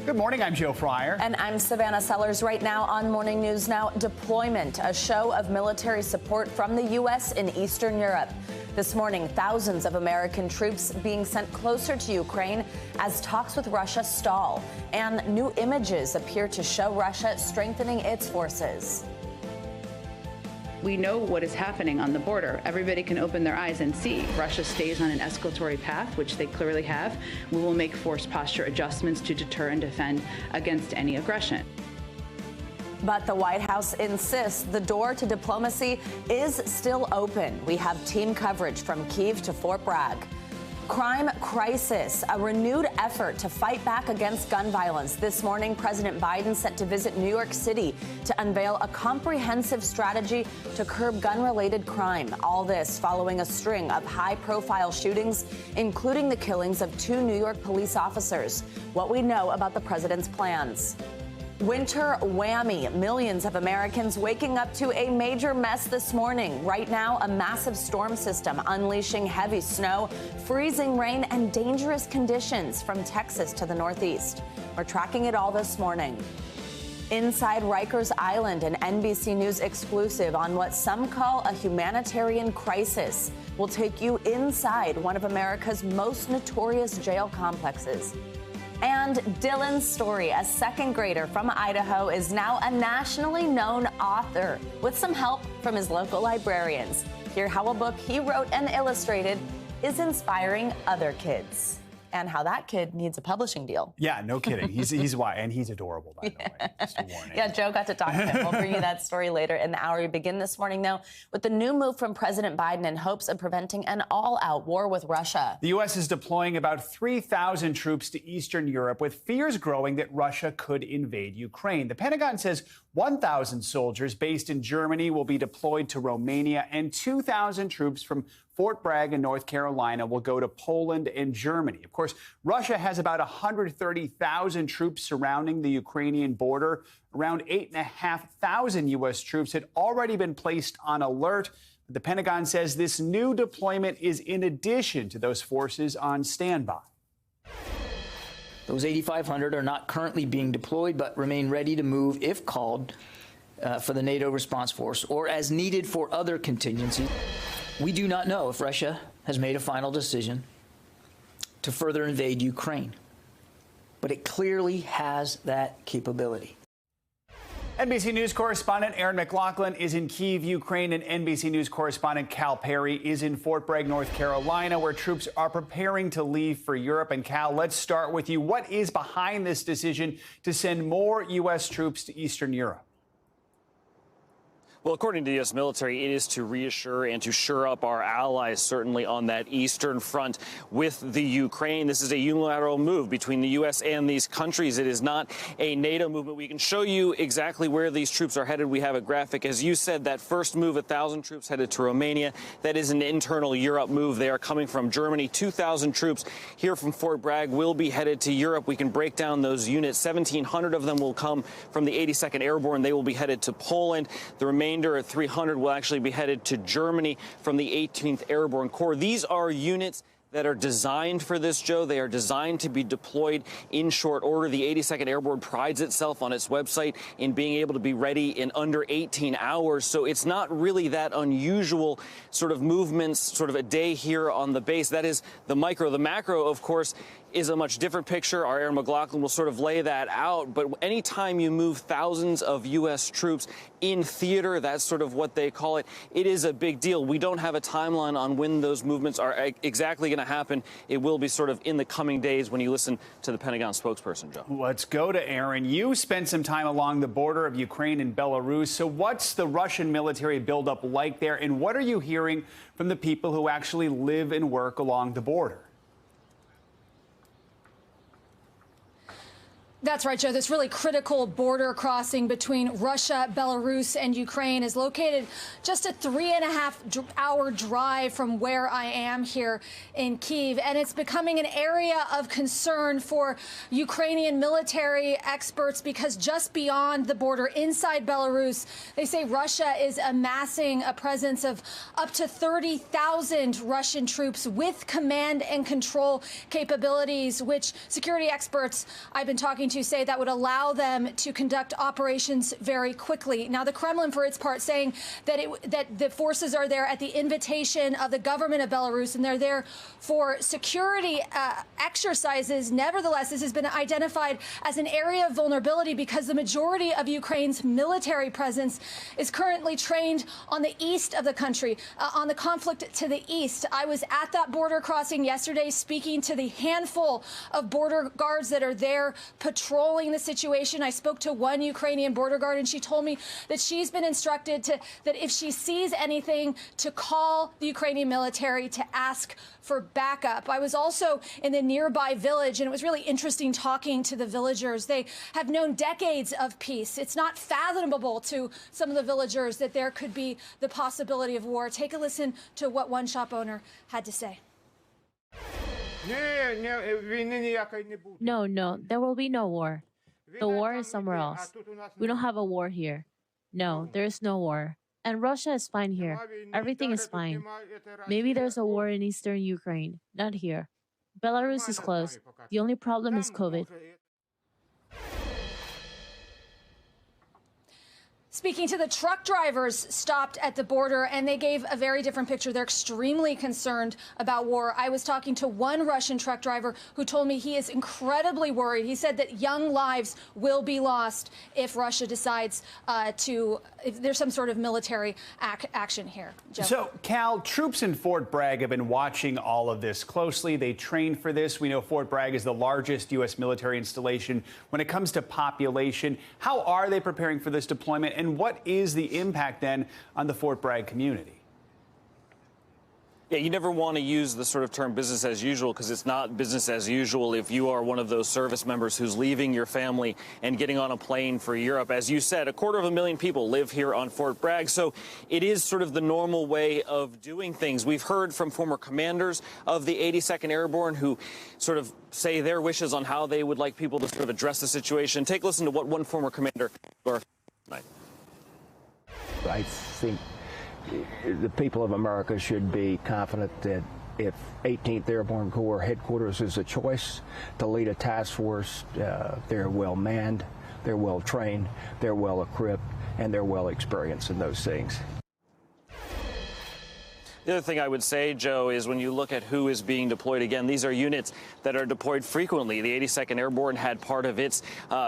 Good morning, I'm Joe Fryer. And I'm Savannah Sellers. Right now on Morning News Now, deployment, a show of military support from the U.S. in Eastern Europe. This morning, thousands of American troops being sent closer to Ukraine as talks with Russia stall. And new images appear to show Russia strengthening its forces. We know what is happening on the border. Everybody can open their eyes and see. Russia stays on an escalatory path, which they clearly have. We will make force posture adjustments to deter and defend against any aggression. But the White House insists the door to diplomacy is still open. We have team coverage from Kyiv to Fort Bragg. Crime crisis, a renewed effort to fight back against gun violence. This morning, President Biden set to visit New York City to unveil a comprehensive strategy to curb gun-related crime. All this following a string of high-profile shootings, including the killings of 2 New York police officers. What we know about the president's plans. Winter whammy. Millions of Americans waking up to a major mess this morning. Right now, a massive storm system unleashing heavy snow, freezing rain, and dangerous conditions from Texas to the Northeast. We're tracking it all this morning. Inside Rikers Island, an NBC News exclusive on what some call a humanitarian crisis. We'll take you inside one of America's most notorious jail complexes. And Dylan's story, a second grader from Idaho, is now a nationally known author with some help from his local librarians. Hear how a book he wrote and illustrated is inspiring other kids. And how that kid needs a publishing deal. Yeah, no kidding. He's why, and he's adorable, by the way. Just a warning. Yeah, Joe got to talk to him. We'll bring you that story later in the hour. We begin this morning, though, with the new move from President Biden in hopes of preventing an all-out war with Russia. The U.S. is deploying about 3,000 troops to Eastern Europe, with fears growing that Russia could invade Ukraine. The Pentagon says 1,000 soldiers based in Germany will be deployed to Romania, and 2,000 troops from Fort Bragg in North Carolina will go to Poland and Germany. Of course, Russia has about 130,000 troops surrounding the Ukrainian border. Around 8,500 U.S. troops had already been placed on alert. The Pentagon says this new deployment is in addition to those forces on standby. Those 8,500 are not currently being deployed, but remain ready to move if called for the NATO response force or as needed for other contingencies. We do not know if Russia has made a final decision to further invade Ukraine, but it clearly has that capability. NBC News correspondent Aaron McLaughlin is in Kyiv, Ukraine, and NBC News correspondent Cal Perry is in Fort Bragg, North Carolina, where troops are preparing to leave for Europe. And Cal, let's start with you. What is behind this decision to send more U.S. troops to Eastern Europe? Well, according to the U.S. military, it is to reassure and to shore up our allies, certainly on that eastern front with the Ukraine. This is a unilateral move between the U.S. and these countries. It is not a NATO movement. We can show you exactly where these troops are headed. We have a graphic. As you said, that first move, 1,000 troops headed to Romania. That is an internal Europe move. They are coming from Germany. 2,000 troops here from Fort Bragg will be headed to Europe. We can break down those units. 1,700 of them will come from the 82nd Airborne. They will be headed to Poland. The remainder at 300 will actually be headed to Germany from the 18th Airborne Corps. These are units that are designed for this, Joe. They are designed to be deployed in short order. The 82nd Airborne prides itself on its website in being able to be ready in under 18 hours. So it's not really that unusual sort of movements, sort of a day here on the base. That is the micro. The macro, of course, is a much different picture. Our Aaron McLaughlin will sort of lay that out. But anytime you move thousands of U.S. troops in theater, that's sort of what they call it, it is a big deal. We don't have a timeline on when those movements are exactly going to happen. It will be sort of in the coming days when you listen to the Pentagon spokesperson, Joe. Let's go to Aaron. You spent some time along the border of Ukraine and Belarus. So what's the Russian military buildup like there? And what are you hearing from the people who actually live and work along the border? That's right, Joe. This really critical border crossing between Russia, Belarus, and Ukraine is located just a 3.5-hour drive from where I am here in Kyiv. And it's becoming an area of concern for Ukrainian military experts because just beyond the border, inside Belarus, they say Russia is amassing a presence of up to 30,000 Russian troops with command and control capabilities, which security experts I've been talking going to say that would allow them to conduct operations very quickly. Now, the Kremlin, for its part, saying that that the forces are there at the invitation of the government of Belarus, and they're there for security exercises. Nevertheless, this has been identified as an area of vulnerability because the majority of Ukraine's military presence is currently trained on the east of the country, on the conflict to the east. I was at that border crossing yesterday speaking to the handful of border guards that are there patrolling the situation. I spoke to one Ukrainian border guard, and she told me that she's been instructed that if she sees anything, to call the Ukrainian military to ask for backup. I was also in the nearby village, and it was really interesting talking to the villagers. They have known decades of peace. It's not fathomable to some of the villagers that there could be the possibility of war. Take a listen to what one shop owner had to say. No, there will be no war. The war is somewhere else. We don't have a war here. No, there is no war. And Russia is fine here. Everything is fine. Maybe there's a war in eastern Ukraine, not here. Belarus is close. The only problem is COVID. Speaking to the truck drivers stopped at the border, and they gave a very different picture. They're extremely concerned about war. I was talking to one Russian truck driver who told me he is incredibly worried. He said that young lives will be lost if Russia decides if there's some sort of military action here. Joe. So, Cal, troops in Fort Bragg have been watching all of this closely. They train for this. We know Fort Bragg is the largest U.S. military installation when it comes to population. How are they preparing for this deployment? And what is the impact then on the Fort Bragg community? Yeah, you never want to use the sort of term business as usual, because it's not business as usual if you are one of those service members who's leaving your family and getting on a plane for Europe. As you said, 250,000 people live here on Fort Bragg, so it is sort of the normal way of doing things. We've heard from former commanders of the 82nd Airborne who sort of say their wishes on how they would like people to sort of address the situation. Take a listen to what one former commander tonight. I think the people of America should be confident that if 18th Airborne Corps headquarters is a choice to lead a task force, they're well manned, they're well trained, they're well equipped, and they're well experienced in those things. The other thing I would say, Joe, is when you look at who is being deployed, again, these are units that are deployed frequently. The 82nd Airborne had part of its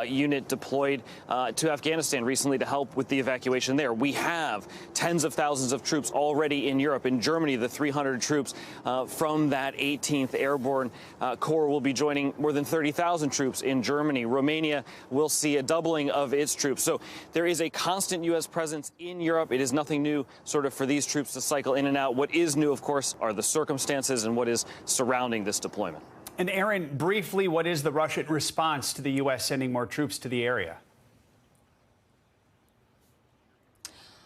unit deployed to Afghanistan recently to help with the evacuation there. We have tens of thousands of troops already in Europe. In Germany, the 300 troops from that 18th Airborne Corps will be joining more than 30,000 troops in Germany. Romania will see a doubling of its troops. So there is a constant U.S. presence in Europe. It is nothing new sort of for these troops to cycle in and out. What is new, of course, are the circumstances and what is surrounding this deployment. And Aaron, briefly, what is the Russian response to the U.S. sending more troops to the area?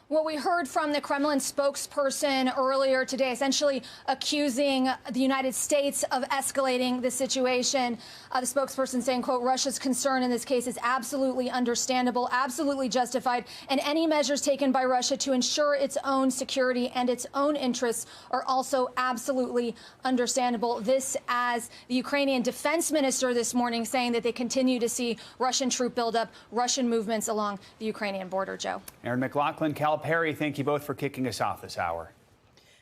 What we heard from the Kremlin spokesperson earlier today, essentially accusing the United States of escalating the situation. The spokesperson saying, quote, Russia's concern in this case is absolutely understandable, absolutely justified, and any measures taken by Russia to ensure its own security and its own interests are also absolutely understandable. This as the Ukrainian defense minister this morning saying that they continue to see Russian troop buildup, Russian movements along the Ukrainian border. Joe. Aaron McLaughlin, Cal Perry, thank you both for kicking us off this hour.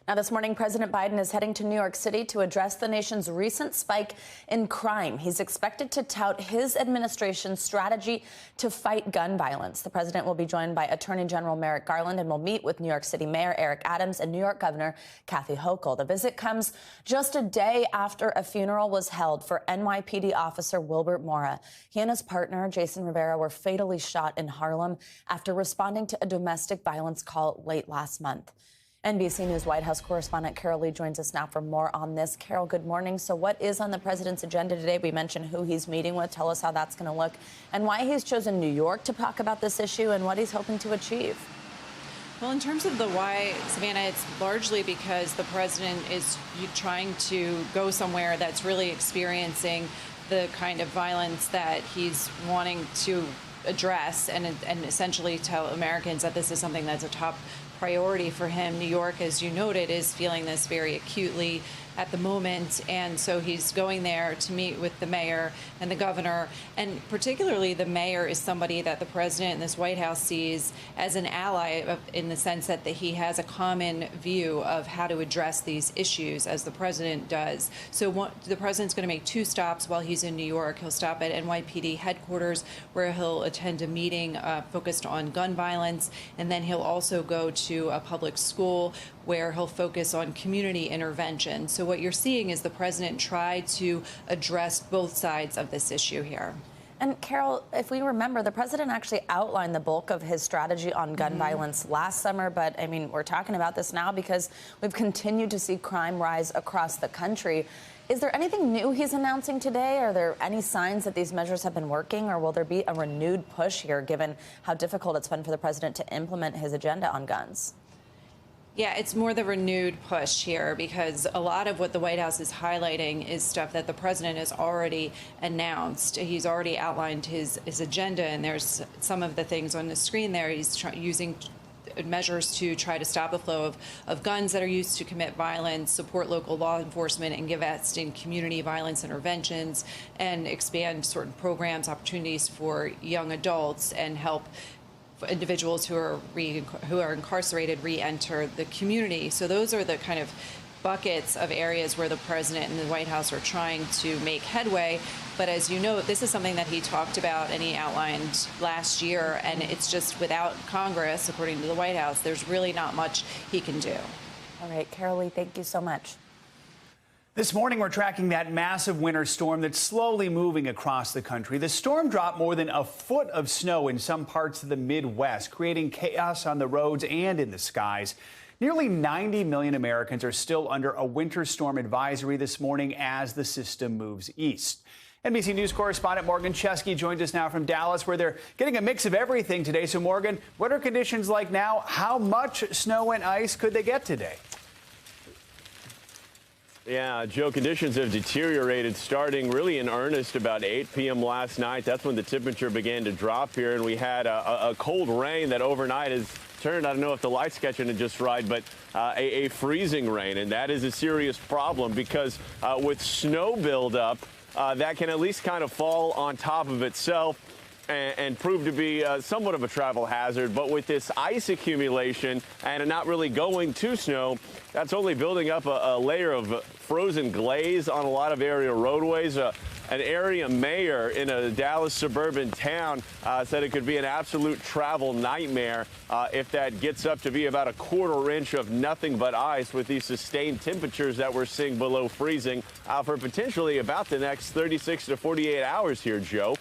Now, this morning, President Biden is heading to New York City to address the nation's recent spike in crime. He's expected to tout his administration's strategy to fight gun violence. The president will be joined by Attorney General Merrick Garland and will meet with New York City Mayor Eric Adams and New York Governor Kathy Hochul. The visit comes just a day after a funeral was held for NYPD officer Wilbert Mora. He and his partner, Jason Rivera, were fatally shot in Harlem after responding to a domestic violence call late last month. NBC News White House correspondent Carol Lee joins us now for more on this. Carol, good morning. So what is on the president's agenda today? We mentioned who he's meeting with. Tell us how that's going to look and why he's chosen New York to talk about this issue and what he's hoping to achieve. Well, in terms of the why, Savannah, it's largely because the president is trying to go somewhere that's really experiencing the kind of violence that he's wanting to address and essentially tell Americans that this is something that's a top priority for him. New York, as you noted, is feeling this very acutely. at the moment. And so he's going there to meet with the mayor and the governor. And particularly the mayor is somebody that the president and this White House sees as an ally in the sense that he has a common view of how to address these issues as the president does. So the president's going to make 2 stops while he's in New York. He'll stop at NYPD headquarters where he'll attend a meeting focused on gun violence. And then he'll also go to a public school where he'll focus on community intervention. So what you're seeing is the president try to address both sides of this issue here. And Carol, if we remember, the president actually outlined the bulk of his strategy on gun violence last summer. But I mean, we're talking about this now because we've continued to see crime rise across the country. Is there anything new he's announcing today? Are there any signs that these measures have been working, or will there be a renewed push here given how difficult it's been for the president to implement his agenda on guns? Yeah, it's more the renewed push here because a lot of what the White House is highlighting is stuff that the president has already announced. He's already outlined his agenda, and there's some of the things on the screen there. He's using measures to try to stop the flow of guns that are used to commit violence, support local law enforcement, and invest in community violence interventions, and expand certain programs, opportunities for young adults, and help individuals who are incarcerated re-enter the community. So those are the kind of buckets of areas where the president and the White House are trying to make headway. But as you know, this is something that he talked about and he outlined last year, and it's just without Congress, according to the White House, there's really not much he can do. All right, Carol Lee, thank you so much. This morning, we're tracking that massive winter storm that's slowly moving across the country. The storm dropped more than a foot of snow in some parts of the Midwest, creating chaos on the roads and in the skies. Nearly 90 million Americans are still under a winter storm advisory this morning as the system moves east. NBC News correspondent Morgan Chesky joins us now from Dallas, where they're getting a mix of everything today. So, Morgan, what are conditions like now? How much snow and ice could they get today? Yeah, Joe, conditions have deteriorated starting really in earnest about 8 p.m. last night. That's when the temperature began to drop here, and we had a cold rain that overnight has turned, I don't know if the light's catching it just right, but a freezing rain. And that is a serious problem because with snow buildup, that can at least kind of fall on top of itself and prove to be somewhat of a travel hazard. But with this ice accumulation and not really going to snow, that's only building up a layer of frozen glaze on a lot of area roadways. An area mayor in a Dallas suburban town said it could be an absolute travel nightmare if that gets up to be about a quarter inch of nothing but ice with these sustained temperatures that we're seeing below freezing for potentially about the next 36 to 48 hours here, Joe.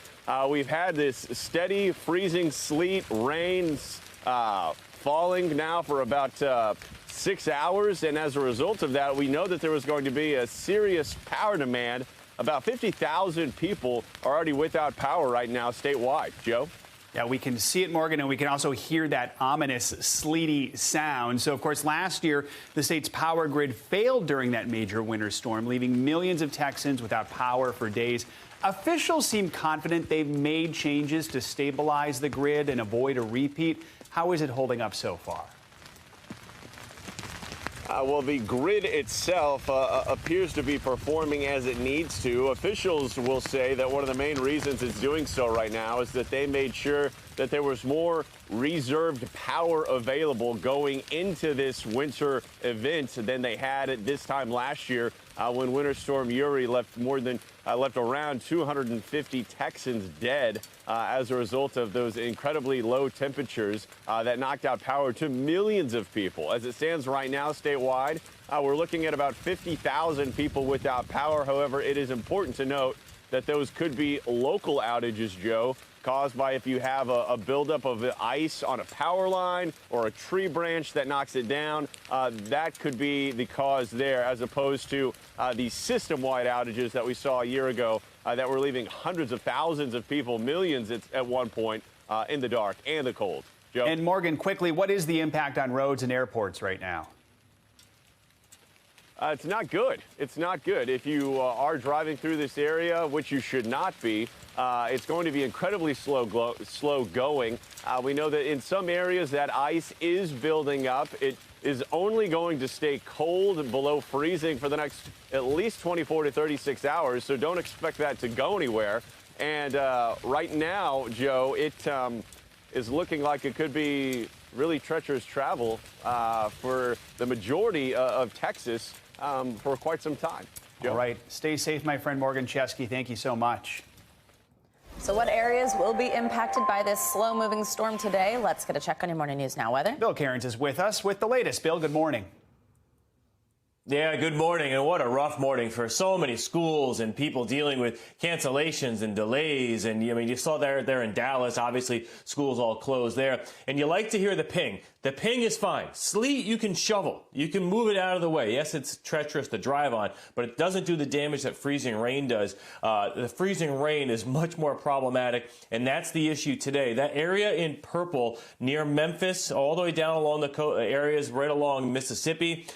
We've had this steady freezing sleet, rain falling now for about 6 hours. And as a result of that, we know that there was going to be a serious power demand. About 50,000 people are already without power right now statewide. Joe? Yeah, we can see it, Morgan, and we can also hear that ominous sleety sound. So, of course, last year, the state's power grid failed during that major winter storm, leaving millions of Texans without power for days. Officials seem confident they've made changes to stabilize the grid and avoid a repeat. How is it holding up so far? Well, the grid itself appears to be performing as it needs to. Officials will say that one of the main reasons it's doing so right now is that they made sure that there was more reserved power available going into this winter event than they had at this time last year when Winter Storm Uri left around 250 Texans dead as a result of those incredibly low temperatures that knocked out power to millions of people. As it stands right now statewide, we're looking at about 50,000 people without power. However, it is important to note that those could be local outages, Joe, caused by if you have a buildup of ice on a power line or a tree branch that knocks it down. That could be the cause there, as opposed to the system-wide outages that we saw a year ago that were leaving hundreds of thousands of people, millions at one point, in the dark and the cold. Joe? And Morgan, quickly, what is the impact on roads and airports right now? It's not good. It's not good. If you are driving through this area, which you should not be, It's going to be incredibly slow going. We know that in some areas that ice is building up. It is only going to stay cold and below freezing for the next at least 24 to 36 hours, so don't expect that to go anywhere. And right now, Joe, it is looking like it could be really treacherous travel for the majority of Texas for quite some time. Joe. All right. Stay safe, my friend Morgan Chesky. Thank you so much. So what areas will be impacted by this slow-moving storm today? Let's get a check on your Morning News Now weather. Bill Cairns is with us with the latest. Bill, good morning. Yeah, good morning. And what a rough morning for so many schools and people dealing with cancellations and delays. And I mean, you saw there in Dallas, obviously schools all closed there. And you like to hear the ping. The ping is fine. Sleet, you can shovel. You can move it out of the way. Yes, it's treacherous to drive on, but it doesn't do the damage that freezing rain does. The freezing rain is much more problematic, and that's the issue today. That area in purple near Memphis, all the way down along the areas right along Mississippi,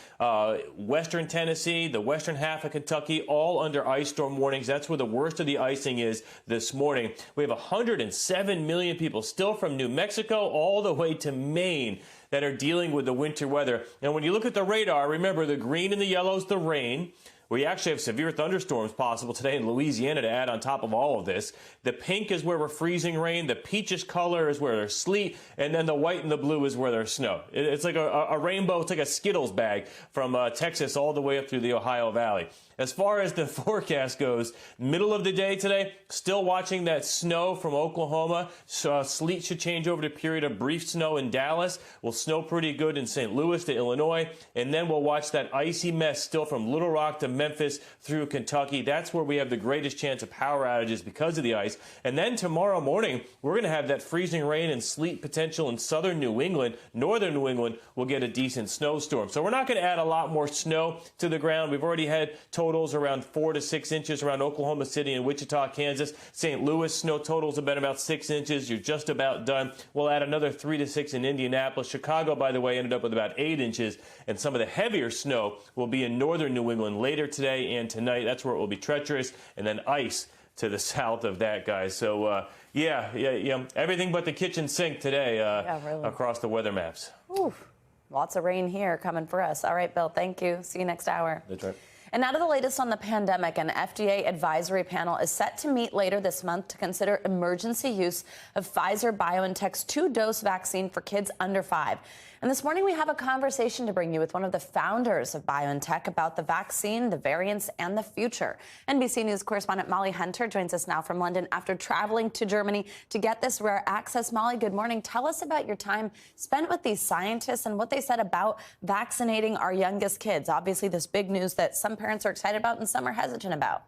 western Tennessee, the western half of Kentucky, all under ice storm warnings. That's where the worst of the icing is this morning. We have 107 million people still from New Mexico all the way to Maine that are dealing with the winter weather. And when you look at the radar, remember the green and the yellow is the rain. We actually have severe thunderstorms possible today in Louisiana to add on top of all of this. The pink is where we're freezing rain. The peachish color is where there's sleet. And then the white and the blue is where there's snow. It's like a rainbow. It's like a Skittles bag from Texas all the way up through the Ohio Valley. As far as the forecast goes, middle of the day today, still watching that snow from Oklahoma. Sleet should change over to a period of brief snow in Dallas. Will snow pretty good in St. Louis to Illinois. And then we'll watch that icy mess still from Little Rock to Memphis through Kentucky. That's where we have the greatest chance of power outages because of the ice. And then tomorrow morning, we're going to have that freezing rain and sleet potential in southern New England. Northern New England will get a decent snowstorm. So we're not going to add a lot more snow to the ground. We've already had totals around 4 to 6 inches around Oklahoma City and Wichita, Kansas. St. Louis snow totals have been about 6 inches. You're just about done. We'll add another 3 to 6 in Indianapolis. Chicago, by the way, ended up with about 8 inches. And some of the heavier snow will be in northern New England later today and tonight. That's where it will be treacherous. And then ice to the south of that, guys. So, yeah, everything but the kitchen sink today really. Across the weather maps. Oof. Lots of rain here coming for us. All right, Bill, thank you. See you next hour. That's right. And now to the latest on the pandemic. An FDA advisory panel is set to meet later this month to consider emergency use of Pfizer-BioNTech's 2-dose vaccine for kids under 5. And this morning we have a conversation to bring you with one of the founders of BioNTech about the vaccine, the variants, and the future. NBC News correspondent Molly Hunter joins us now from London after traveling to Germany to get this rare access. Molly, good morning. Tell us about your time spent with these scientists and what they said about vaccinating our youngest kids. Obviously, this big news that some parents are excited about and some are hesitant about.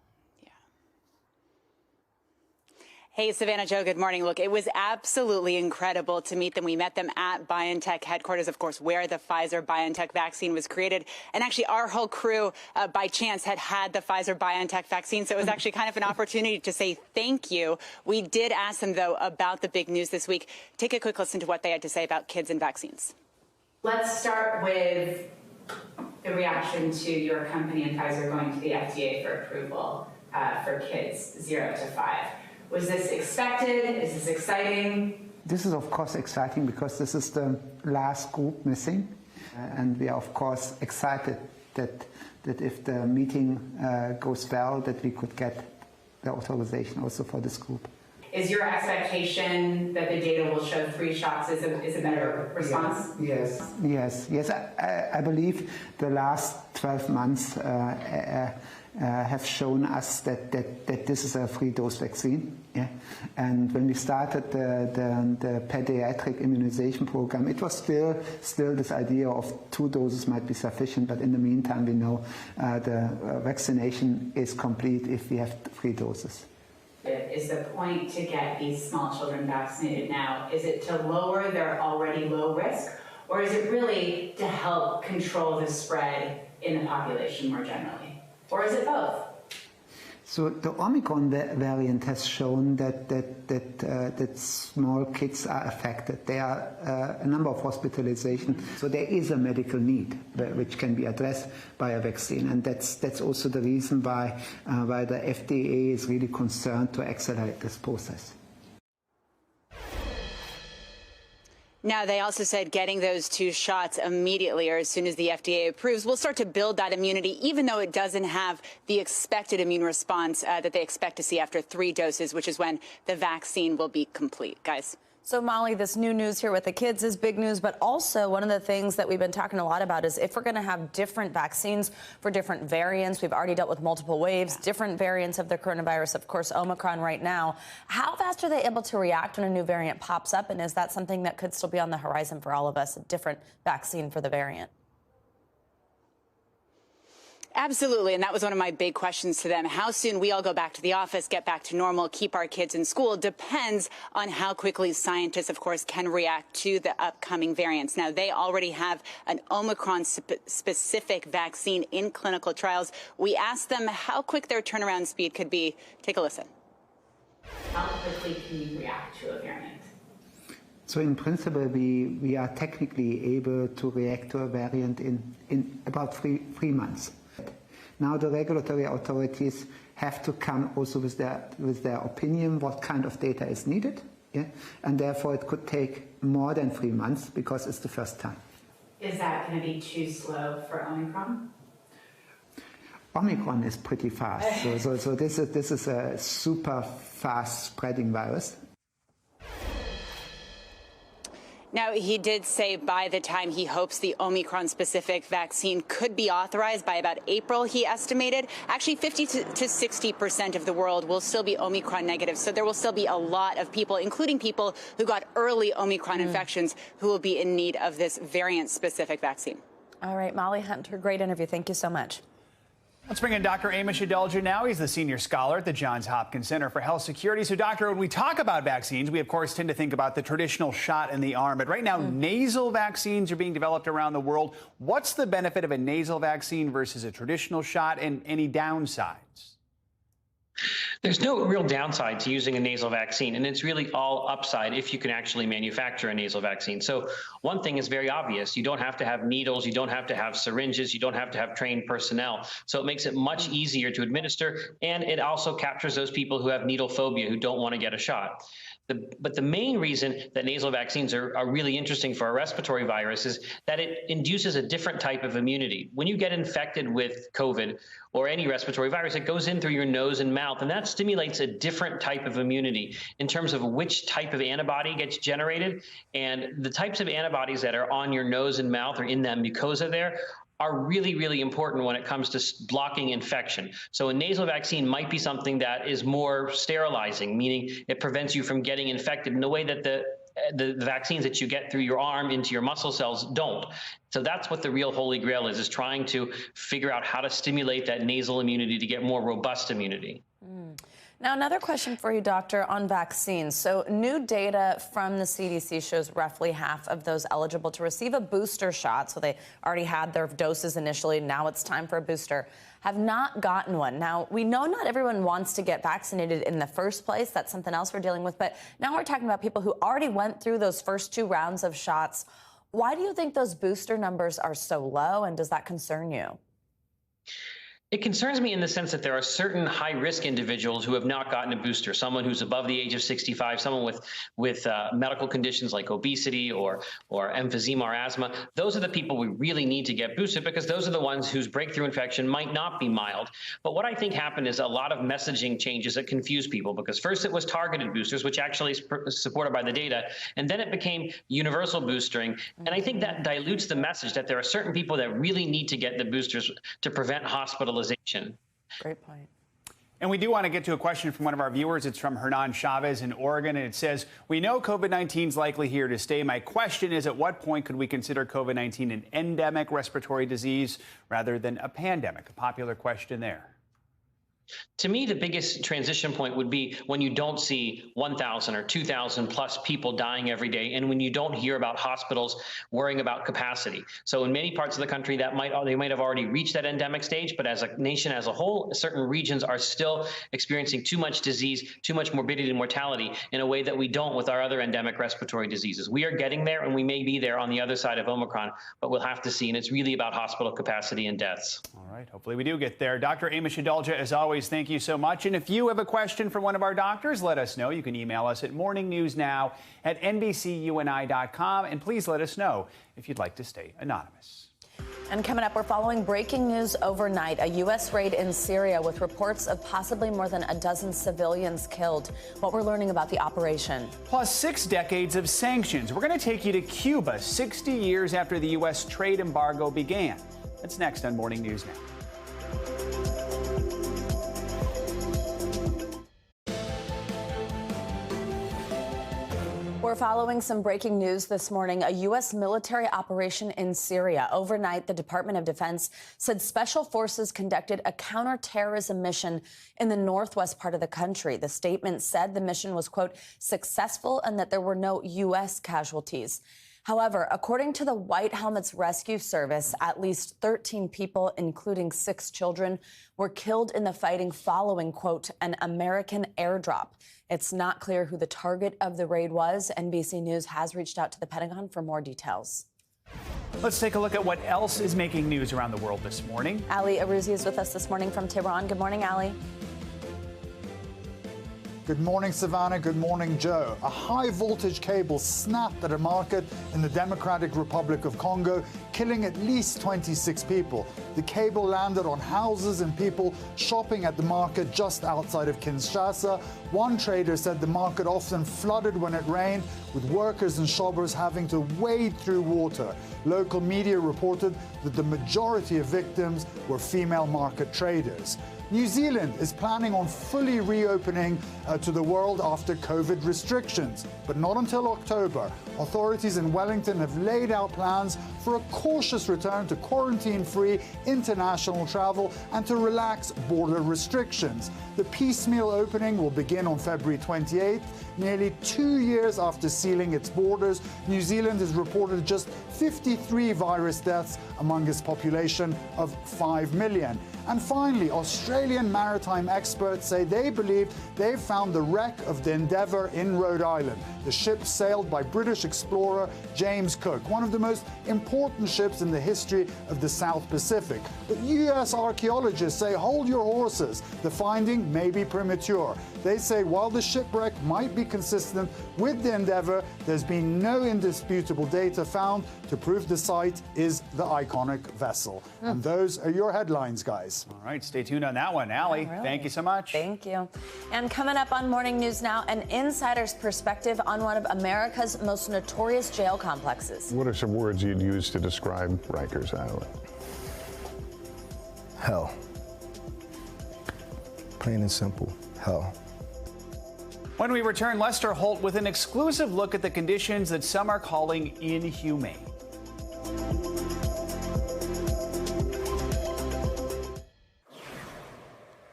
Hey, Savannah, Joe, good morning. Look, it was absolutely incredible to meet them. We met them at BioNTech headquarters, of course, where the Pfizer-BioNTech vaccine was created. And actually, our whole crew, by chance, had the Pfizer-BioNTech vaccine. So it was actually kind of an opportunity to say thank you. We did ask them, though, about the big news this week. Take a quick listen to what they had to say about kids and vaccines. Let's start with the reaction to your company and Pfizer going to the FDA for approval for kids 0 to 5. Was this expected? Is this exciting? This is, of course, exciting because this is the last group missing. And we are, of course, excited that if the meeting goes well, that we could get the authorization also for this group. Is your expectation that the data will show 3 shots is a better response? Yes. I believe the last 12 months have shown us that this is a 3-dose vaccine. Yeah? And when we started the pediatric immunization program, it was still this idea of 2 doses might be sufficient, but in the meantime we know the vaccination is complete if we have 3 doses. Is the point to get these small children vaccinated now? Is it to lower their already low risk, or is it really to help control the spread in the population more generally? Or is it both? So the Omicron variant has shown that small kids are affected. There are a number of hospitalizations. So there is a medical need which can be addressed by a vaccine, and that's also the reason why the FDA is really concerned to accelerate this process. Now, they also said getting those 2 shots immediately or as soon as the FDA approves will start to build that immunity, even though it doesn't have the expected immune response that they expect to see after 3 doses, which is when the vaccine will be complete. Guys. So, Molly, this new news here with the kids is big news, but also one of the things that we've been talking a lot about is if we're going to have different vaccines for different variants. We've already dealt with multiple waves, different variants of the coronavirus, of course, Omicron right now. How fast are they able to react when a new variant pops up? And is that something that could still be on the horizon for all of us, a different vaccine for the variant? Absolutely. And that was one of my big questions to them. How soon we all go back to the office, get back to normal, keep our kids in school depends on how quickly scientists, of course, can react to the upcoming variants. Now, they already have an Omicron-specific vaccine in clinical trials. We asked them how quick their turnaround speed could be. Take a listen. How quickly can you react to a variant? So in principle, we are technically able to react to a variant in about three months. Now the regulatory authorities have to come also with their opinion what kind of data is needed, and therefore it could take more than 3 months because it's the first time. Is that going to be too slow for Omicron? Omicron is pretty fast, so this is a super fast spreading virus. Now, he did say by the time he hopes the Omicron-specific vaccine could be authorized by about April, he estimated. Actually, 50 to 60% of the world will still be Omicron negative. So there will still be a lot of people, including people who got early Omicron infections, who will be in need of this variant-specific vaccine. All right, Molly Hunter, great interview. Thank you so much. Let's bring in Dr. Amish Adalja now. He's the senior scholar at the Johns Hopkins Center for Health Security. So, doctor, when we talk about vaccines, we, of course, tend to think about the traditional shot in the arm. But right now, nasal vaccines are being developed around the world. What's the benefit of a nasal vaccine versus a traditional shot, and any downsides? There's no real downside to using a nasal vaccine, and it's really all upside if you can actually manufacture a nasal vaccine. So one thing is very obvious. You don't have to have needles. You don't have to have syringes. You don't have to have trained personnel. So it makes it much easier to administer, and it also captures those people who have needle phobia, who don't want to get a shot. But the main reason that nasal vaccines are really interesting for a respiratory virus is that it induces a different type of immunity. When you get infected with COVID or any respiratory virus, it goes in through your nose and mouth, and that stimulates a different type of immunity in terms of which type of antibody gets generated. And the types of antibodies that are on your nose and mouth or in that mucosa there are really, really important when it comes to blocking infection. So a nasal vaccine might be something that is more sterilizing, meaning it prevents you from getting infected in a way that the vaccines that you get through your arm into your muscle cells don't. So that's what the real holy grail is trying to figure out how to stimulate that nasal immunity to get more robust immunity. Now, another question for you, doctor, on vaccines. So new data from the CDC shows roughly half of those eligible to receive a booster shot, so they already had their doses initially, now it's time for a booster, have not gotten one. Now, we know not everyone wants to get vaccinated in the first place. That's something else we're dealing with. But now we're talking about people who already went through those first 2 rounds of shots. Why do you think those booster numbers are so low, and does that concern you? It concerns me in the sense that there are certain high-risk individuals who have not gotten a booster, someone who's above the age of 65, someone with medical conditions like obesity or emphysema or asthma. Those are the people we really need to get boosted because those are the ones whose breakthrough infection might not be mild. But what I think happened is a lot of messaging changes that confuse people because first it was targeted boosters, which actually is supported by the data, and then it became universal boostering. And I think that dilutes the message that there are certain people that really need to get the boosters to prevent hospitalization. Great point. And we do want to get to a question from one of our viewers. It's from Hernan Chavez in Oregon, and it says, we know COVID-19 is likely here to stay. My question is, at what point could we consider COVID-19 an endemic respiratory disease rather than a pandemic? A popular question there. To me, the biggest transition point would be when you don't see 1,000 or 2,000 plus people dying every day, and when you don't hear about hospitals worrying about capacity. So in many parts of the country, they might have already reached that endemic stage, but as a nation as a whole, certain regions are still experiencing too much disease, too much morbidity and mortality in a way that we don't with our other endemic respiratory diseases. We are getting there, and we may be there on the other side of Omicron, but we'll have to see. And it's really about hospital capacity and deaths. All right. Hopefully we do get there. Dr. Amish Adalja, as always, thank you so much. And if you have a question for one of our doctors, let us know. You can email us at morningnewsnow@nbcuni.com. And please let us know if you'd like to stay anonymous. And coming up, we're following breaking news overnight. A U.S. raid in Syria with reports of possibly more than a dozen civilians killed. What we're learning about the operation. Plus 6 decades of sanctions. We're going to take you to Cuba 60 years after the U.S. trade embargo began. That's next on Morning News Now. We're following some breaking news this morning. A U.S. military operation in Syria. Overnight, the Department of Defense said special forces conducted a counterterrorism mission in the northwest part of the country. The statement said the mission was, quote, successful and that there were no U.S. casualties. However, according to the White Helmets Rescue Service, at least 13 people, including 6 children, were killed in the fighting following, quote, an American airdrop. It's not clear who the target of the raid was. NBC News has reached out to the Pentagon for more details. Let's take a look at what else is making news around the world this morning. Ali Arouzi is with us this morning from Tehran. Good morning, Ali. Good morning, Savannah. Good morning, Joe. A high-voltage cable snapped at a market in the Democratic Republic of Congo, killing at least 26 people. The cable landed on houses and people shopping at the market just outside of Kinshasa. One trader said the market often flooded when it rained, with workers and shoppers having to wade through water. Local media reported that the majority of victims were female market traders. New Zealand is planning on fully reopening to the world after COVID restrictions, but not until October. Authorities in Wellington have laid out plans for a cautious return to quarantine-free international travel and to relax border restrictions. The piecemeal opening will begin on February 28th. Nearly 2 years after sealing its borders, New Zealand has reported just 53 virus deaths among its population of 5 million. And finally, Australian maritime experts say they believe they've found the wreck of the Endeavour in Rhode Island. The ship sailed by British explorer James Cook, one of the most important ships in the history of the South Pacific. But U.S. archaeologists say, hold your horses. The finding may be premature. They say while the shipwreck might be consistent with the Endeavour, there's been no indisputable data found to prove the site is the iconic vessel. And those are your headlines, guys. All right, stay tuned on that one. Ali, thank you so much. Thank you. And coming up on Morning News Now, an insider's perspective on one of America's most notorious jail complexes. What are some words you'd use to describe Rikers Island? Hell. Plain and simple, hell. When we return, Lester Holt with an exclusive look at the conditions that some are calling inhumane.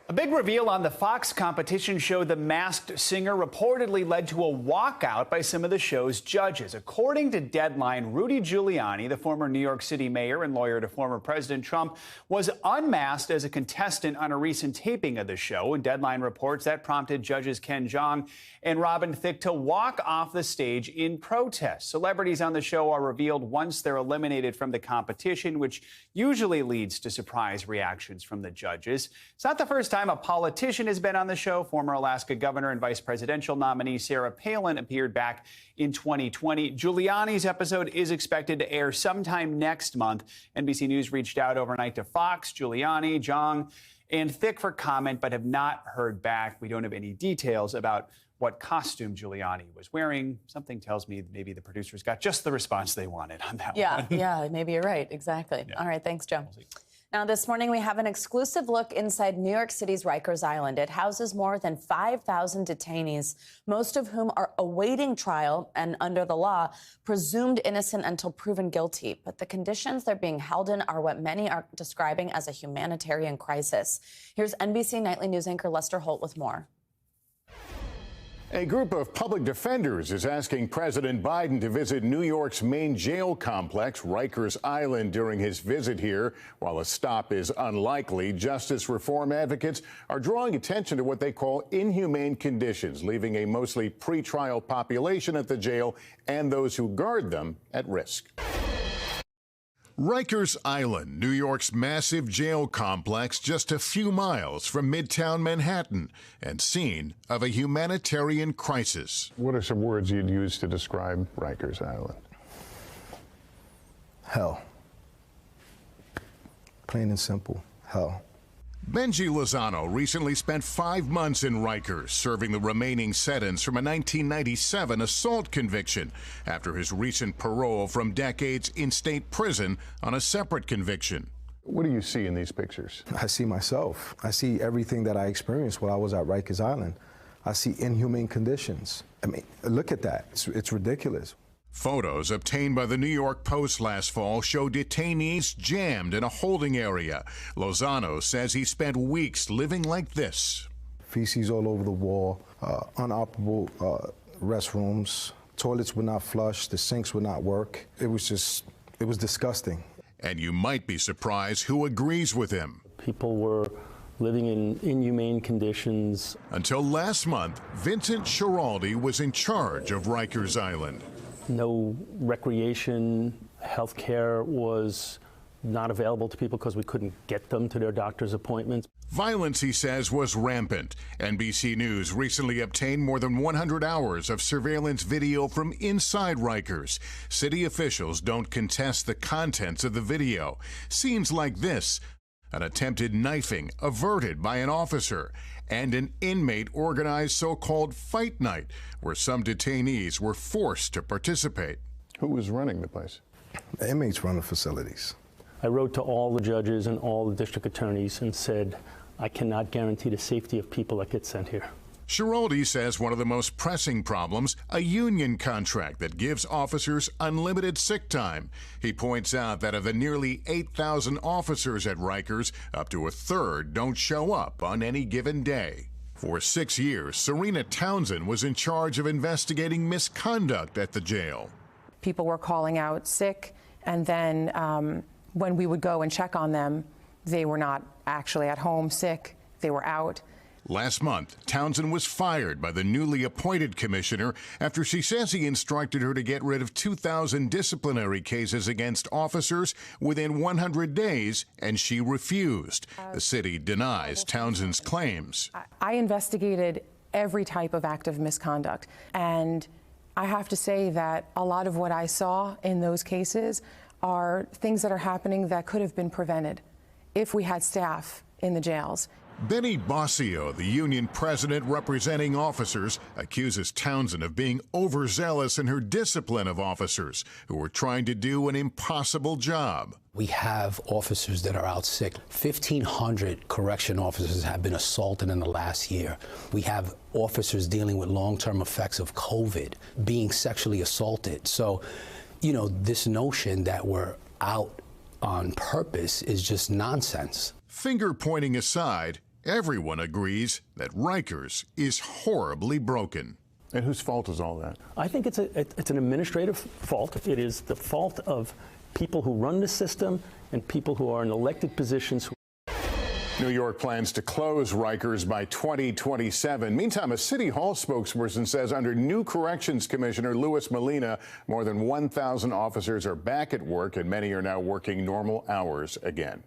A big reveal on the Fox competition show The Masked Singer reportedly led to a walkout by some of the show's judges. According to Deadline, Rudy Giuliani, the former New York City mayor and lawyer to former President Trump, was unmasked as a contestant on a recent taping of the show. And Deadline reports that prompted judges Ken Jeong and Robin Thicke to walk off the stage in protest. Celebrities on the show are revealed once they're eliminated from the competition, which usually leads to surprise reactions from the judges. It's not the first time a politician has been on the show. Former Alaska governor and vice presidential nominee Sarah Palin appeared back in 2020. Giuliani's episode is expected to air sometime next month. NBC News reached out overnight to Fox, Giuliani, Jeong, and Thicke for comment, but have not heard back. We don't have any details about what costume Giuliani was wearing. Something tells me maybe the producers got just the response they wanted on that one. Yeah, maybe you're right. Exactly. Yeah. All right. Thanks, Joe. Now, this morning, we have an exclusive look inside New York City's Rikers Island. It houses more than 5,000 detainees, most of whom are awaiting trial and, under the law, presumed innocent until proven guilty. But the conditions they're being held in are what many are describing as a humanitarian crisis. Here's NBC Nightly News anchor Lester Holt with more. A group of public defenders is asking President Biden to visit New York's main jail complex, Rikers Island, during his visit here. While a stop is unlikely, justice reform advocates are drawing attention to what they call inhumane conditions, leaving a mostly pretrial population at the jail and those who guard them at risk. Rikers Island, New York's massive jail complex, just a few miles from Midtown Manhattan, and scene of a humanitarian crisis. What are some words you'd use to describe Rikers Island? Hell. Plain and simple, hell. Benji Lozano recently spent 5 months in Rikers, serving the remaining sentence from a 1997 assault conviction after his recent parole from decades in state prison on a separate conviction. What do you see in these pictures? I see myself. I see everything that I experienced while I was at Rikers Island. I see inhumane conditions. I mean, look at that. It's ridiculous. Photos obtained by the New York Post last fall show detainees jammed in a holding area. Lozano says he spent weeks living like this. Feces all over the wall, unoperable restrooms, toilets would not flush, the sinks would not work. It was disgusting. And you might be surprised who agrees with him. People were living in inhumane conditions. Until last month, Vincent Schiraldi was in charge of Rikers Island. No recreation, health care was not available to people because we couldn't get them to their doctor's appointments. Violence, he says, was rampant. NBC News recently obtained more than 100 hours of surveillance video from inside Rikers. City officials don't contest the contents of the video. Scenes like this, an attempted knifing averted by an officer, and an inmate-organized so-called fight night, where some detainees were forced to participate. Who was running the place? The inmates run the facilities. I wrote to all the judges and all the district attorneys and said, I cannot guarantee the safety of people that get sent here. Schiraldi says one of the most pressing problems, a union contract that gives officers unlimited sick time. He points out that of the nearly 8,000 officers at Rikers, up to a third don't show up on any given day. For 6 years, Serena Townsend was in charge of investigating misconduct at the jail. People were calling out sick, and then when we would go and check on them, they were not actually at home sick, they were out. Last month, Townsend was fired by the newly appointed commissioner after she says he instructed her to get rid of 2,000 disciplinary cases against officers within 100 days, and she refused. The city denies Townsend's claims. I investigated every type of act of misconduct, and I have to say that a lot of what I saw in those cases are things that are happening that could have been prevented if we had staff in the jails. Benny Bossio, the union president representing officers, accuses Townsend of being overzealous in her discipline of officers who are trying to do an impossible job. We have officers that are out sick. 1,500 correction officers have been assaulted in the last year. We have officers dealing with long-term effects of COVID, being sexually assaulted. So, you know, this notion that we're out on purpose is just nonsense. Finger pointing aside, everyone agrees that Rikers is horribly broken. And whose fault is all that? I think it's an administrative fault. It is the fault of people who run the system and people who are in elected positions. New York plans to close Rikers by 2027. Meantime, a City Hall spokesperson says under new Corrections Commissioner Louis Molina, more than 1,000 officers are back at work and many are now working normal hours again.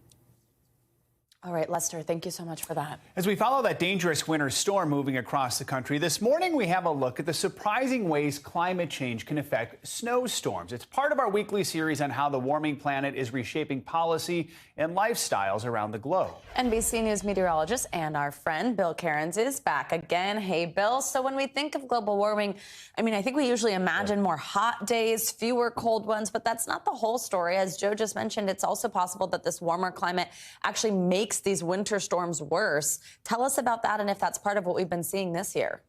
All right, Lester, thank you so much for that. As we follow that dangerous winter storm moving across the country, this morning we have a look at the surprising ways climate change can affect snowstorms. It's part of our weekly series on how the warming planet is reshaping policy and lifestyles around the globe. NBC News meteorologist and our friend Bill Cairns is back again. Hey, Bill. So when we think of global warming, I think we usually imagine more hot days, fewer cold ones, but that's not the whole story. As Joe just mentioned, it's also possible that this warmer climate actually makes these winter storms worse. Tell us about that and if that's part of what we've been seeing this year.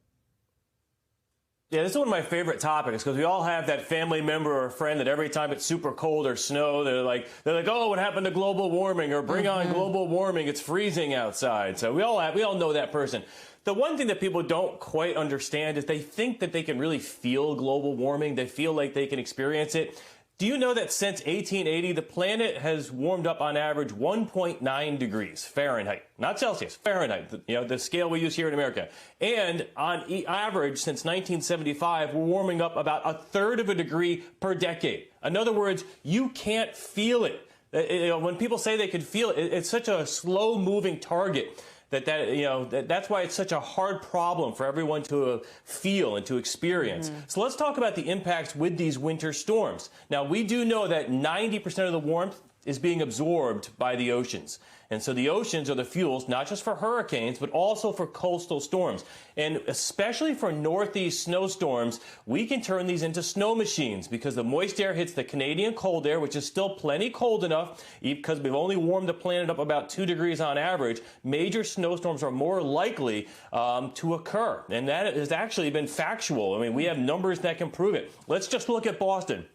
Yeah, this is one of my favorite topics because we all have that family member or friend that every time it's super cold or snow, they're like, oh, what happened to global warming? Or bring on global warming. It's freezing outside. So we all know that person. The one thing that people don't quite understand is they think that they can really feel global warming. They feel like they can experience it. Do you know that since 1880, the planet has warmed up on average 1.9 degrees Fahrenheit, not Celsius, Fahrenheit, the scale we use here in America. And on average, since 1975, we're warming up about 1/3 of a degree per decade. In other words, you can't feel it. When people say they can feel it, it's such a slow-moving target. That's why it's such a hard problem for everyone to feel and to experience. So let's talk about the impacts with these winter storms. Now, we do know that 90% of the warmth is being absorbed by the oceans. And so the oceans are the fuels, not just for hurricanes, but also for coastal storms. And especially for northeast snowstorms, we can turn these into snow machines because the moist air hits the Canadian cold air, which is still plenty cold enough because we've only warmed the planet up about 2 degrees on average. Major snowstorms are more likely to occur. And that has actually been factual. We have numbers that can prove it. Let's just look at Boston.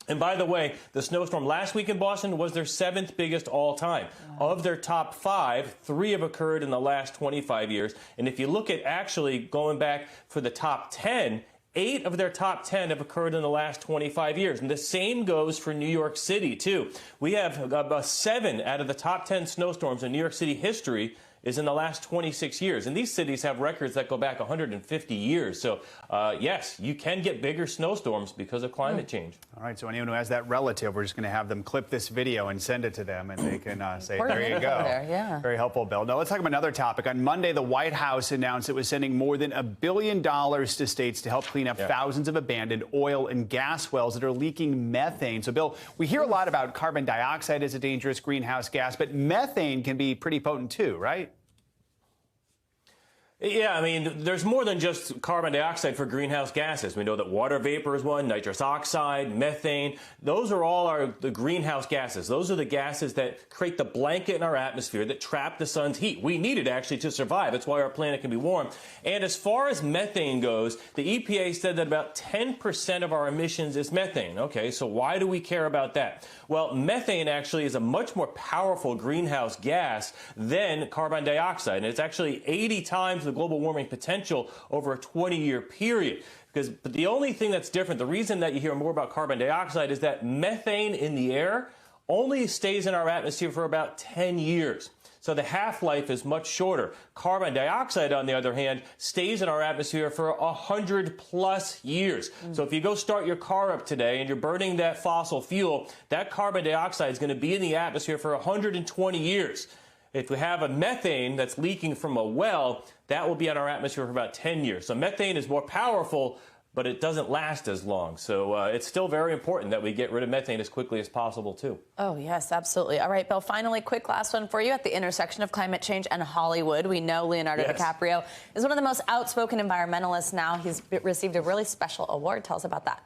And by the way, the snowstorm last week in Boston was their 7th biggest all time. Of their top 5, 3 have occurred in the last 25 years. And if you look at actually going back for the top 10, 8 of their top 10 have occurred in the last 25 years. And the same goes for New York City, too. We have about 7 out of the top 10 snowstorms in New York City history is in the last 26 years. And these cities have records that go back 150 years. So, yes, you can get bigger snowstorms because of climate change. All right, so anyone who has that relative, we're just going to have them clip this video and send it to them, and they can say, there you go. Very helpful, Bill. Now, let's talk about another topic. On Monday, the White House announced it was sending more than $1 billion to states to help clean up thousands of abandoned oil and gas wells that are leaking methane. So, Bill, we hear a lot about carbon dioxide as a dangerous greenhouse gas, but methane can be pretty potent too, right? Yeah, there's more than just carbon dioxide for greenhouse gases. We know that water vapor is one, nitrous oxide, methane. Those are all the greenhouse gases. Those are the gases that create the blanket in our atmosphere that trap the sun's heat. We need it actually to survive. That's why our planet can be warm. And as far as methane goes, the EPA said that about 10% of our emissions is methane. Okay, so why do we care about that? Well, methane actually is a much more powerful greenhouse gas than carbon dioxide. And it's actually 80 times the global warming potential over a 20-year period. But the only thing that's different, the reason that you hear more about carbon dioxide is that methane in the air only stays in our atmosphere for about 10 years. So the half-life is much shorter. Carbon dioxide, on the other hand, stays in our atmosphere for 100+ years. So if you go start your car up today and you're burning that fossil fuel, that carbon dioxide is going to be in the atmosphere for 120 years. If we have a methane that's leaking from a well, that will be in our atmosphere for about 10 years. So methane is more powerful, but it doesn't last as long. So it's still very important that we get rid of methane as quickly as possible, too. Oh, yes, absolutely. All right, Bill, finally, quick last one for you. At the intersection of climate change and Hollywood, we know Leonardo DiCaprio is one of the most outspoken environmentalists now. He's received a really special award. Tell us about that.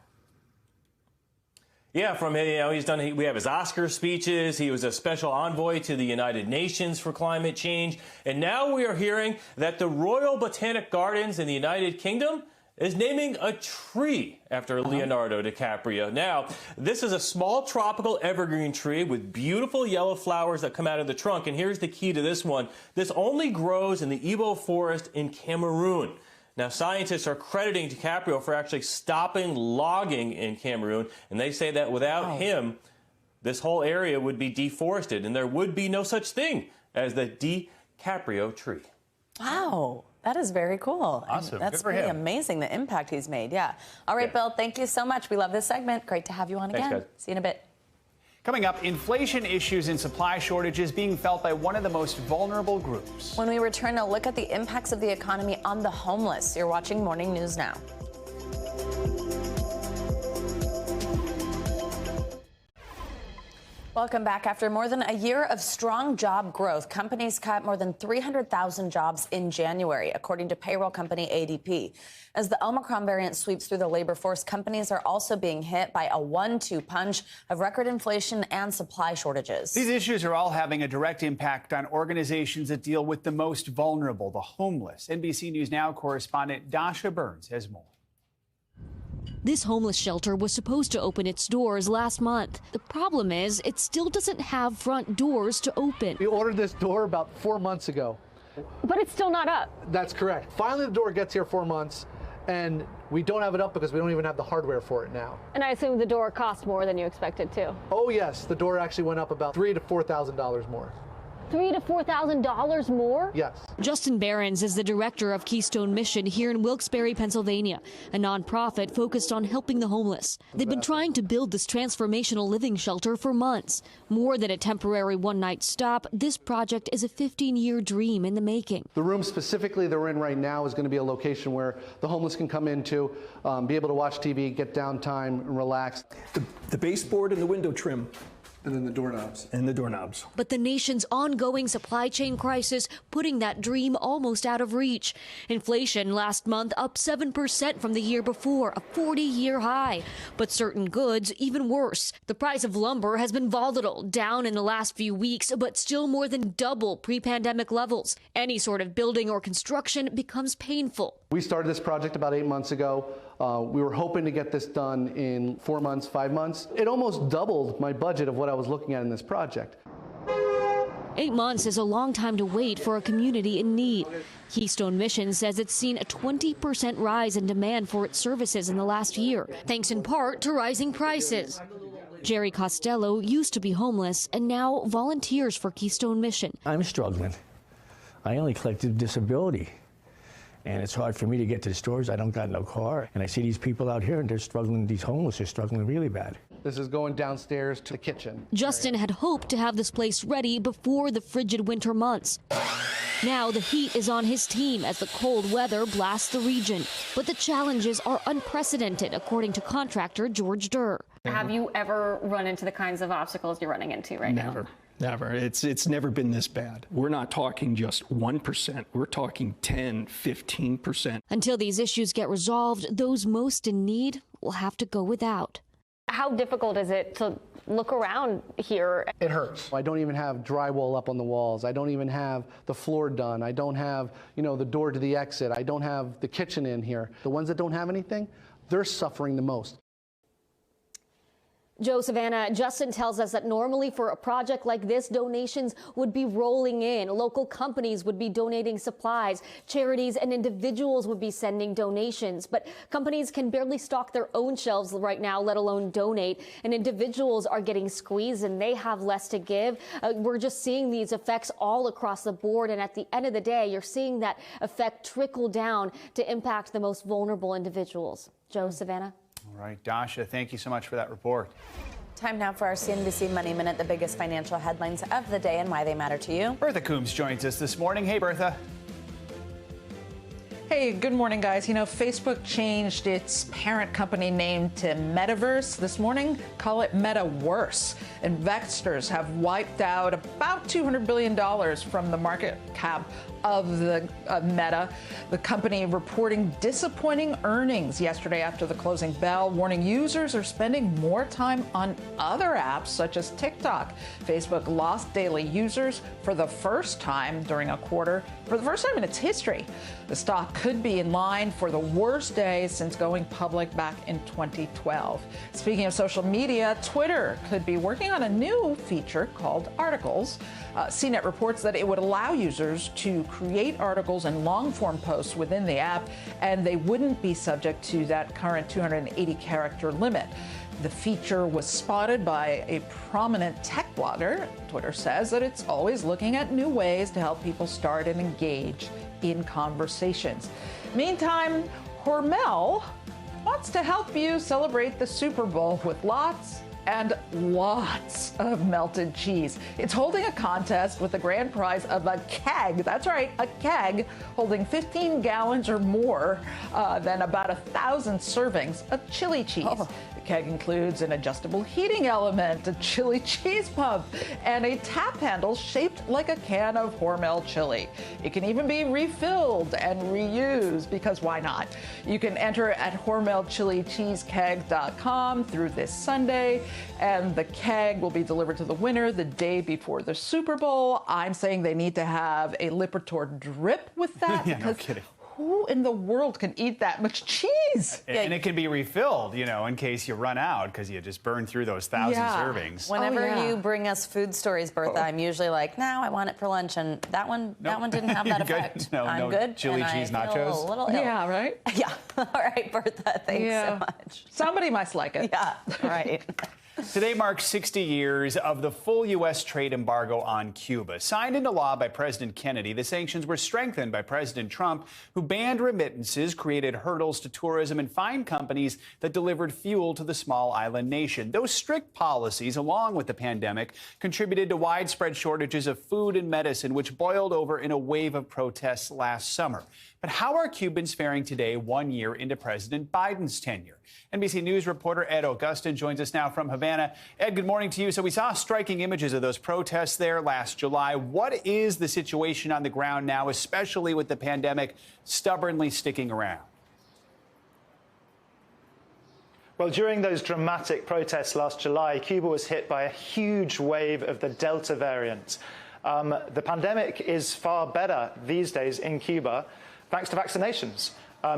Yeah, we have his Oscar speeches. He was a special envoy to the United Nations for climate change. And now we are hearing that the Royal Botanic Gardens in the United Kingdom is naming a tree after Leonardo DiCaprio. Now, this is a small tropical evergreen tree with beautiful yellow flowers that come out of the trunk. And here's the key to this one. This only grows in the Ibo forest in Cameroon. Now, scientists are crediting DiCaprio for actually stopping logging in Cameroon, and they say that without him, this whole area would be deforested, and there would be no such thing as the DiCaprio tree. Wow. That is very cool. Awesome. That's Good for pretty him. amazing, the impact he's made. Yeah. All right, Bill, thank you so much. We love this segment. Great to have you on again. Thanks, guys. See you in a bit. Coming up, inflation issues and supply shortages being felt by one of the most vulnerable groups. When we return, a look at the impacts of the economy on the homeless. You're watching Morning News Now. Welcome back. After more than a year of strong job growth, companies cut more than 300,000 jobs in January, according to payroll company ADP. As the Omicron variant sweeps through the labor force, companies are also being hit by a 1-2 punch of record inflation and supply shortages. These issues are all having a direct impact on organizations that deal with the most vulnerable, the homeless. NBC News Now correspondent Dasha Burns has more. This homeless shelter was supposed to open its doors last month. The problem is it still doesn't have front doors to open. We ordered this door about 4 months ago. But it's still not up. That's correct. Finally, the door gets here 4 months, and we don't have it up because we don't even have the hardware for it now. And I assume the door cost more than you expected to. Oh, yes. The door actually went up about $3,000 to $4,000 more. $3,000 to $4,000 more? Yes. Justin Behrens is the director of Keystone Mission here in Wilkes-Barre, Pennsylvania, a nonprofit focused on helping the homeless. They've been trying to build this transformational living shelter for months. More than a temporary one-night stop, this project is a 15-year dream in the making. The room specifically that we're in right now is going to be a location where the homeless can come into, be able to watch TV, get downtime, and relax. The baseboard and the window trim. And then the doorknobs. And the doorknobs. But the nation's ongoing supply chain crisis putting that dream almost out of reach. Inflation last month up 7% from the year before, a 40-year high. But certain goods even worse. The price of lumber has been volatile, down in the last few weeks, but still more than double pre-pandemic levels. Any sort of building or construction becomes painful. We started this project about 8 months ago. We were hoping to get this done in 4 months, 5 months. It almost doubled my budget of what I was looking at in this project. 8 months is a long time to wait for a community in need. Keystone Mission says it's seen a 20% rise in demand for its services in the last year, thanks in part to rising prices. Jerry Costello used to be homeless and now volunteers for Keystone Mission. I'm struggling. I only collected disability. And it's hard for me to get to the stores. I don't got no car. And I see these people out here and they're struggling, these homeless are struggling really bad. This is going downstairs to the kitchen. Justin had hoped to have this place ready before the frigid winter months. Now the heat is on his team as the cold weather blasts the region. But the challenges are unprecedented, according to contractor George Durr. Have you ever run into the kinds of obstacles you're running into right now? Never. Never. It's never been this bad. We're not talking just 1%. We're talking 10, 15%. Until these issues get resolved, those most in need will have to go without. How difficult is it to look around here? It hurts. I don't even have drywall up on the walls. I don't even have the floor done. I don't have, the door to the exit. I don't have the kitchen in here. The ones that don't have anything, they're suffering the most. Joe, Savannah, Justin tells us that normally for a project like this, donations would be rolling in. Local companies would be donating supplies. Charities and individuals would be sending donations. But companies can barely stock their own shelves right now, let alone donate. And individuals are getting squeezed and they have less to give. We're just seeing these effects all across the board. And at the end of the day, you're seeing that effect trickle down to impact the most vulnerable individuals. Joe, Savannah. All right, Dasha, thank you so much for that report. Time now for our CNBC Money Minute, the biggest financial headlines of the day and why they matter to you. Bertha Coombs joins us this morning. Hey, Bertha. Hey, good morning, guys. Facebook changed its parent company name to Metaverse this morning. Call it Metaverse. Investors have wiped out about $200 billion from the market cap of the Meta. The company reporting disappointing earnings yesterday after the closing bell, warning users are spending more time on other apps such as TikTok. Facebook lost daily users for the first time during a quarter, for the first time in its history. The stock could be in line for the worst day since going public back in 2012. Speaking of social media, Twitter could be working on a new feature called Articles. CNET reports that it would allow users to create articles and long-form posts within the app, and they wouldn't be subject to that current 280-character limit. The feature was spotted by a prominent tech blogger. Twitter says that it's always looking at new ways to help people start and engage in conversations. Meantime, Hormel wants to help you celebrate the Super Bowl with lots and lots of melted cheese. It's holding a contest with the grand prize of a keg. That's right, a keg holding 15 gallons or more than about 1,000 servings of chili cheese. The keg includes an adjustable heating element, a chili cheese pump, and a tap handle shaped like a can of Hormel chili. It can even be refilled and reused, because why not? You can enter at HormelChiliCheeseKeg.com through this Sunday, and the keg will be delivered to the winner the day before the Super Bowl. I'm saying they need to have a Lipitor drip with that. Yeah, no kidding. Who in the world can eat that much cheese? And it can be refilled, in case you run out, because you just burn through those 1,000 servings. Whenever you bring us food stories, Bertha, I'm usually like, no, I want it for lunch, and that one didn't have that effect. I'm good. Chili and cheese I feel nachos. a little ill. Yeah, right? Yeah. All right, Bertha. Thanks so much. Somebody must like it. Yeah. Right. Today marks 60 years of the full U.S. trade embargo on Cuba. Signed into law by President Kennedy, the sanctions were strengthened by President Trump, who banned remittances, created hurdles to tourism, and fined companies that delivered fuel to the small island nation. Those strict policies, along with the pandemic, contributed to widespread shortages of food and medicine, which boiled over in a wave of protests last summer. But how are Cubans faring today, 1 year into President Biden's tenure? NBC News reporter Ed Augustin joins us now from Havana. Ed, good morning to you. So we saw striking images of those protests there last July. What is the situation on the ground now, especially with the pandemic stubbornly sticking around? Well, during those dramatic protests last July, Cuba was hit by a huge wave of the Delta variant. The pandemic is far better these days in Cuba thanks to vaccinations.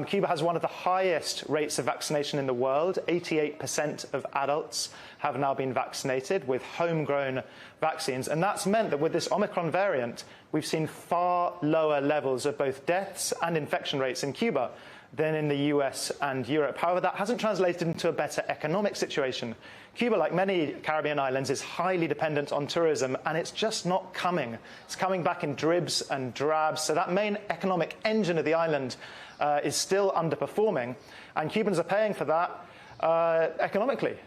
Cuba has one of the highest rates of vaccination in the world. 88% of adults have now been vaccinated with homegrown vaccines. And that's meant that with this Omicron variant, we've seen far lower levels of both deaths and infection rates in Cuba than in the US and Europe. However, that hasn't translated into a better economic situation. Cuba, like many Caribbean islands, is highly dependent on tourism, and it's just not coming. It's coming back in dribs and drabs. So that main economic engine of the island is still underperforming, and Cubans are paying for that economically.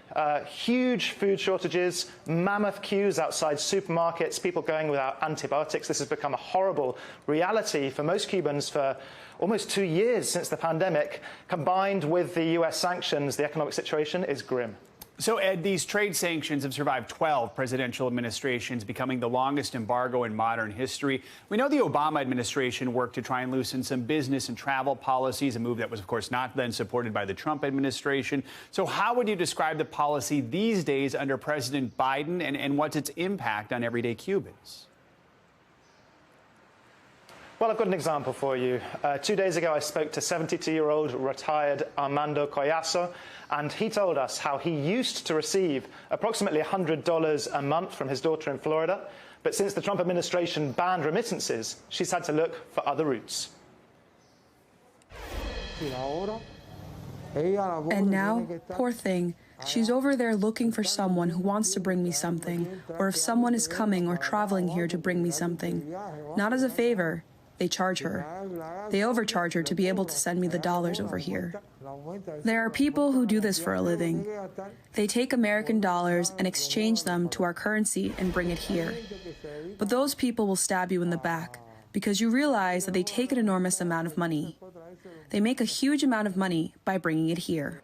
Huge food shortages, mammoth queues outside supermarkets, people going without antibiotics. This has become a horrible reality for most Cubans for almost 2 years since the pandemic. Combined with the US sanctions, the economic situation is grim. So, Ed, these trade sanctions have survived 12 presidential administrations, becoming the longest embargo in modern history. We know the Obama administration worked to try and loosen some business and travel policies, a move that was, of course, not then supported by the Trump administration. So how would you describe the policy these days under President Biden, and what's its impact on everyday Cubans? Well, I've got an example for you. 2 days ago, I spoke to 72-year-old retired Armando Collazo, and he told us how he used to receive approximately $100 a month from his daughter in Florida. But since the Trump administration banned remittances, she's had to look for other routes. And now, poor thing, she's over there looking for someone who wants to bring me something, or if someone is coming or traveling here to bring me something. Not as a favor. They charge her. They overcharge her to be able to send me the dollars over here. There are people who do this for a living. They take American dollars and exchange them to our currency and bring it here. But those people will stab you in the back because you realize that they take an enormous amount of money. They make a huge amount of money by bringing it here.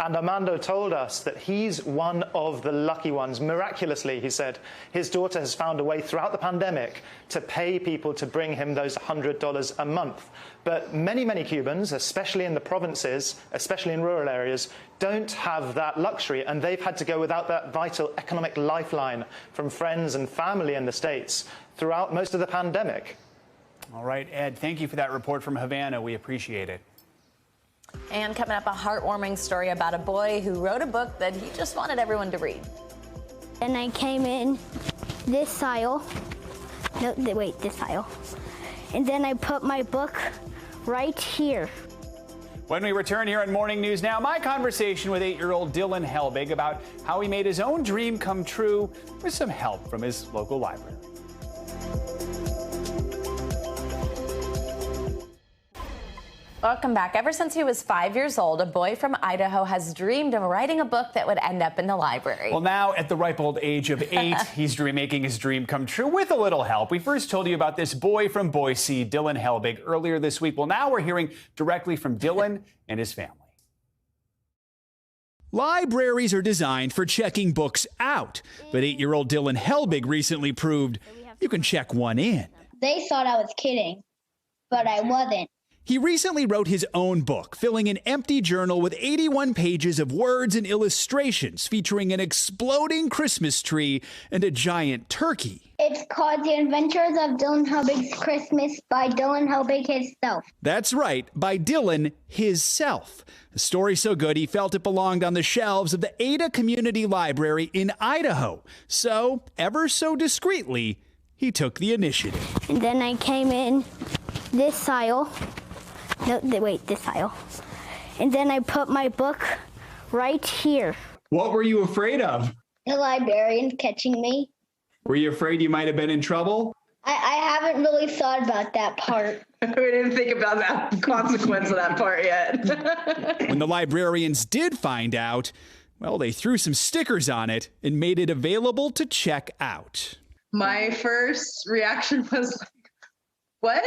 And Armando told us that he's one of the lucky ones. Miraculously, he said, his daughter has found a way throughout the pandemic to pay people to bring him those $100 a month. But many, many Cubans, especially in the provinces, especially in rural areas, don't have that luxury, and they've had to go without that vital economic lifeline from friends and family in the States throughout most of the pandemic. All right, Ed, thank you for that report from Havana. We appreciate it. And coming up, a heartwarming story about a boy who wrote a book that he just wanted everyone to read. And I came in this aisle. No, wait, this aisle. And then I put my book right here. When we return here on Morning News Now, my conversation with 8-year-old Dylan Helbig about how he made his own dream come true with some help from his local library. Welcome back. Ever since he was 5 years old, a boy from Idaho has dreamed of writing a book that would end up in the library. Well, now at the ripe old age of 8, he's making his dream come true with a little help. We first told you about this boy from Boise, Dylan Helbig, earlier this week. Well, now we're hearing directly from Dylan and his family. Libraries are designed for checking books out, but 8-year-old Dylan Helbig recently proved you can check one in. They thought I was kidding, but I wasn't. He recently wrote his own book, filling an empty journal with 81 pages of words and illustrations featuring an exploding Christmas tree and a giant turkey. It's called The Adventures of Dylan Helbig's Christmas by Dylan Helbig himself. That's right, by Dylan himself. A story so good he felt it belonged on the shelves of the Ada Community Library in Idaho. So, ever so discreetly, he took the initiative. And then I came in this aisle. This aisle. And then I put my book right here. What were you afraid of? The librarian catching me. Were you afraid you might have been in trouble? I haven't really thought about that part. We didn't think about that consequence of that part yet. When the librarians did find out, well, they threw some stickers on it and made it available to check out. My first reaction was, what?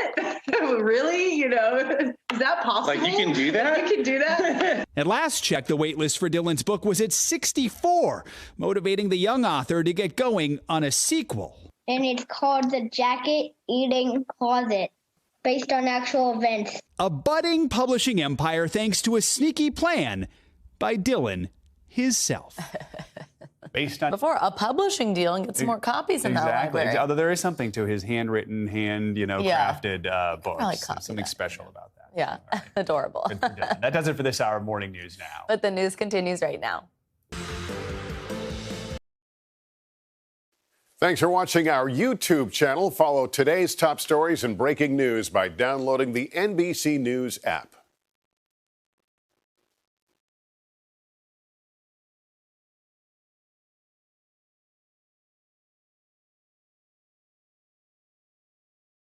Really? You know, is that possible? Like, you can do that? You can do that? At last check, the waitlist for Dylan's book was at 64, motivating the young author to get going on a sequel. And it's called The Jacket Eating Closet, based on actual events. A budding publishing empire thanks to a sneaky plan by Dylan himself. Based on Before a publishing deal and get some more copies in that library. Although there is something to his handwritten, crafted books. Something special about that. Yeah, right. Adorable. That does it for this hour of Morning News Now. But the news continues right now. Thanks for watching our YouTube channel. Follow today's top stories and breaking news by downloading the NBC News app.